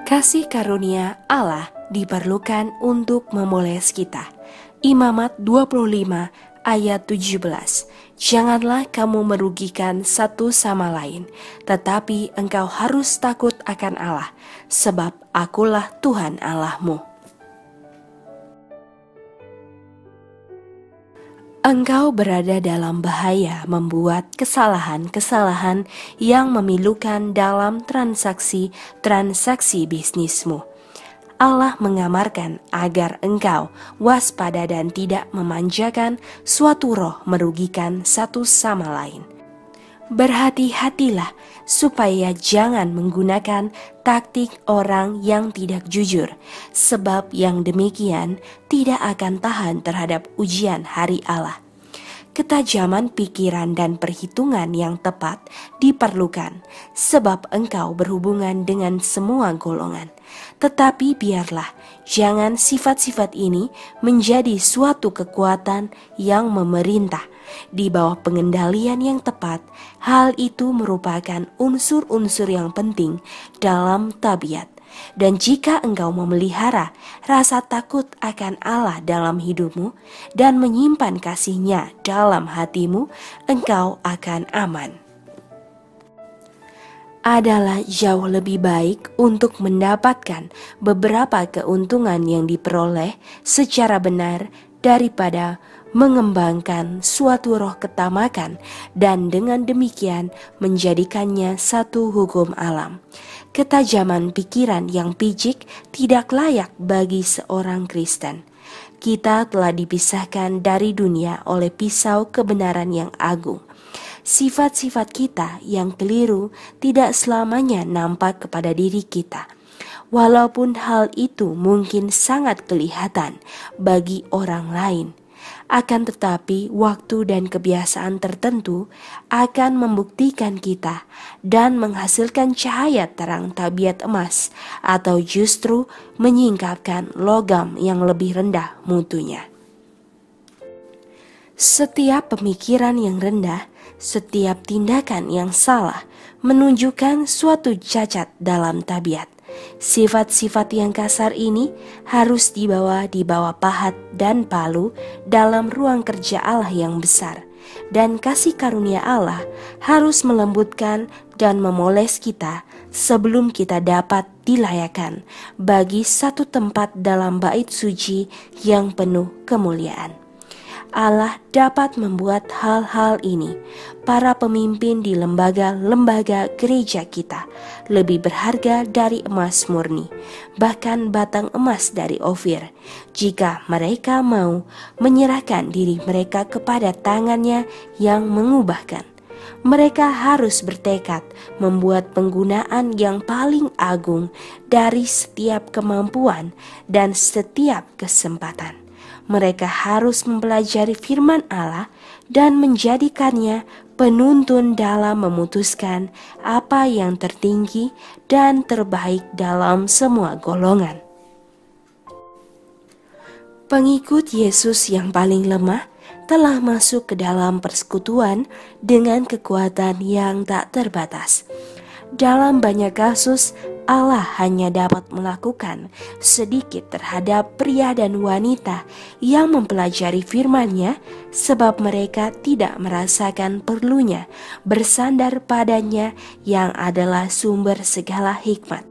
Kasih karunia Allah diperlukan untuk memoles kita. Imamat 25 ayat 17. Janganlah kamu merugikan satu sama lain, tetapi engkau harus takut akan Allah, sebab akulah Tuhan Allahmu. Engkau berada dalam bahaya membuat kesalahan-kesalahan yang memilukan dalam transaksi bisnismu. Allah mengamarkan agar engkau waspada dan tidak memanjakan suatu roh merugikan satu sama lain. Berhati-hatilah supaya jangan menggunakan taktik orang yang tidak jujur, sebab yang demikian tidak akan tahan terhadap ujian hari Allah. Ketajaman pikiran dan perhitungan yang tepat diperlukan, sebab engkau berhubungan dengan semua golongan. Tetapi biarlah jangan sifat-sifat ini menjadi suatu kekuatan yang memerintah. Di bawah pengendalian yang tepat, hal itu merupakan unsur-unsur yang penting dalam tabiat. Dan jika engkau memelihara rasa takut akan Allah dalam hidupmu dan menyimpan kasih-Nya dalam hatimu, engkau akan aman. Adalah jauh lebih baik untuk mendapatkan beberapa keuntungan yang diperoleh secara benar daripada mengembangkan suatu roh ketamakan dan dengan demikian menjadikannya satu hukum alam. Ketajaman pikiran yang picik tidak layak bagi seorang Kristen. Kita telah dipisahkan dari dunia oleh pisau kebenaran yang agung. Sifat-sifat kita yang keliru tidak selamanya nampak kepada diri kita. Walaupun hal itu mungkin sangat kelihatan bagi orang lain. Akan tetapi waktu dan kebiasaan tertentu akan membuktikan kita dan menghasilkan cahaya terang tabiat emas atau justru menyingkapkan logam yang lebih rendah mutunya. Setiap pemikiran yang rendah, setiap tindakan yang salah menunjukkan suatu cacat dalam tabiat. Sifat-sifat yang kasar ini harus dibawa di bawah pahat dan palu dalam ruang kerja Allah yang besar. Dan kasih karunia Allah harus melembutkan dan memoles kita sebelum kita dapat dilayakan bagi satu tempat dalam bait suci yang penuh kemuliaan. Allah dapat membuat hal-hal ini. Para pemimpin di lembaga-lembaga gereja kita lebih berharga dari emas murni, bahkan batang emas dari Ofir, jika mereka mau menyerahkan diri mereka kepada tangannya yang mengubahkan. Mereka harus bertekad membuat penggunaan yang paling agung dari setiap kemampuan dan setiap kesempatan. Mereka harus mempelajari firman Allah dan menjadikannya penuntun dalam memutuskan apa yang tertinggi dan terbaik dalam semua golongan. Pengikut Yesus yang paling lemah telah masuk ke dalam persekutuan dengan kekuatan yang tak terbatas. Dalam banyak kasus, Allah hanya dapat melakukan sedikit terhadap pria dan wanita yang mempelajari firman-Nya, sebab mereka tidak merasakan perlunya bersandar padanya yang adalah sumber segala hikmat.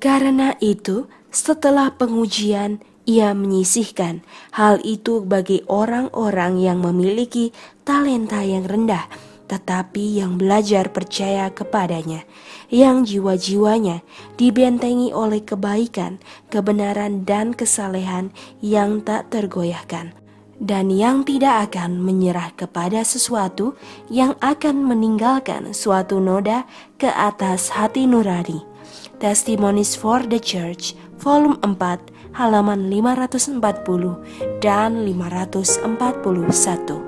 Karena itu, setelah pengujian, Ia menyisihkan hal itu bagi orang-orang yang memiliki talenta yang rendah, tetapi yang belajar percaya kepadanya, yang jiwa-jiwanya dibentengi oleh kebaikan, kebenaran dan kesalehan yang tak tergoyahkan, dan yang tidak akan menyerah kepada sesuatu yang akan meninggalkan suatu noda ke atas hati nurani. Testimonies for the Church, volume 4, halaman 540 dan 541.